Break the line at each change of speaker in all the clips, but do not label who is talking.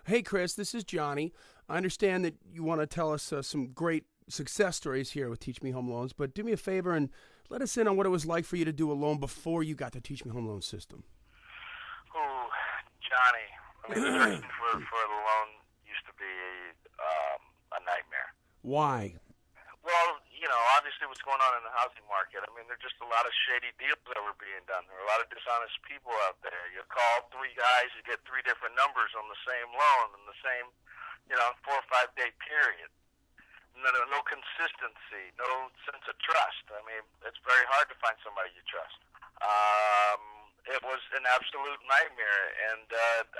Hey, Chris, this is Johnny. I understand that you want to tell us some great success stories here with Teach Me Home Loans, but do me a favor and let us in on what it was like for you to do a loan before you got the Teach Me Home Loan system.
Ooh, Johnny. I mean, searching for the loan used to be a nightmare.
Why?
Well, obviously what's going on in the housing market. I mean, there are just a lot of shady deals that were being done. There are a lot of dishonest people out there. You call three guys, you get three different numbers on the same loan in the same, 4 or 5 day period. No consistency, no sense of trust. I mean, it's very hard to find somebody you trust. It was an absolute nightmare, and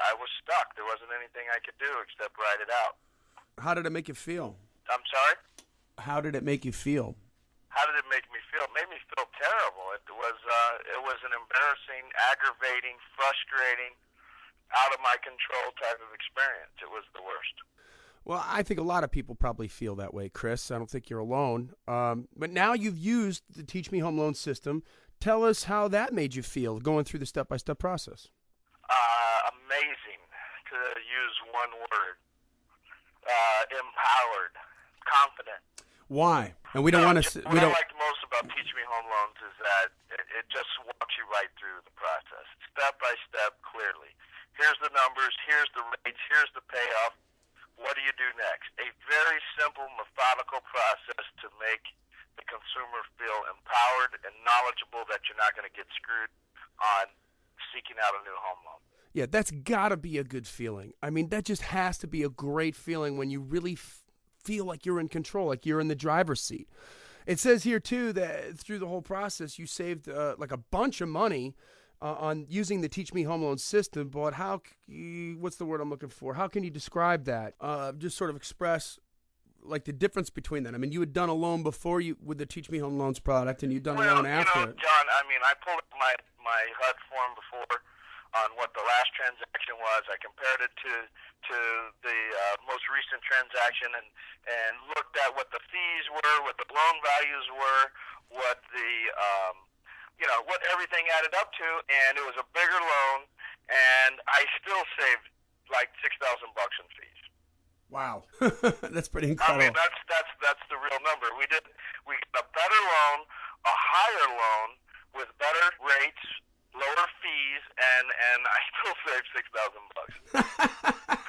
I was stuck. There wasn't anything I could do except write it out.
How did it make you feel?
I'm sorry?
How did it make you feel?
How did it make me feel? It made me feel terrible. It was an embarrassing, aggravating, frustrating, out of my control type of experience. It was the worst.
Well, I think a lot of people probably feel that way, Chris. I don't think you're alone. But now you've used the Teach Me Home Loan system. Tell us how that made you feel going through the step-by-step process.
Amazing, to use one word. Empowered, confident.
Why? And we don't want to.
What I liked most about Teach Me Home Loans is that it just walks you right through the process, step by step, clearly. Here's the numbers. Here's the rates. Here's the payoff. What do you do next? A very simple, methodical process to make the consumer feel empowered and knowledgeable that you're not going to get screwed on seeking out a new home loan.
Yeah, that's got to be a good feeling. I mean, that just has to be a great feeling when you really feel like you're in control, like you're in the driver's seat. It says here, too, that through the whole process, you saved like a bunch of money on using the Teach Me Home Loan system. But what's the word I'm looking for? How can you describe that? Just sort of express like the difference between that. I mean, you had done a loan before you with the Teach Me Home Loans product, and you've done a loan after it.
John, I mean, I pulled up my HUD form before on what the last transaction was. I compared it to the most recent transaction and looked at what the fees were, what the loan values were, what the what everything added up to, and it was a bigger loan, and I still saved like $6,000 in fees.
Wow, that's pretty incredible.
I mean, that's the real number. We got a better loan, a higher loan with better rates, lower fees, and I still saved $6,000.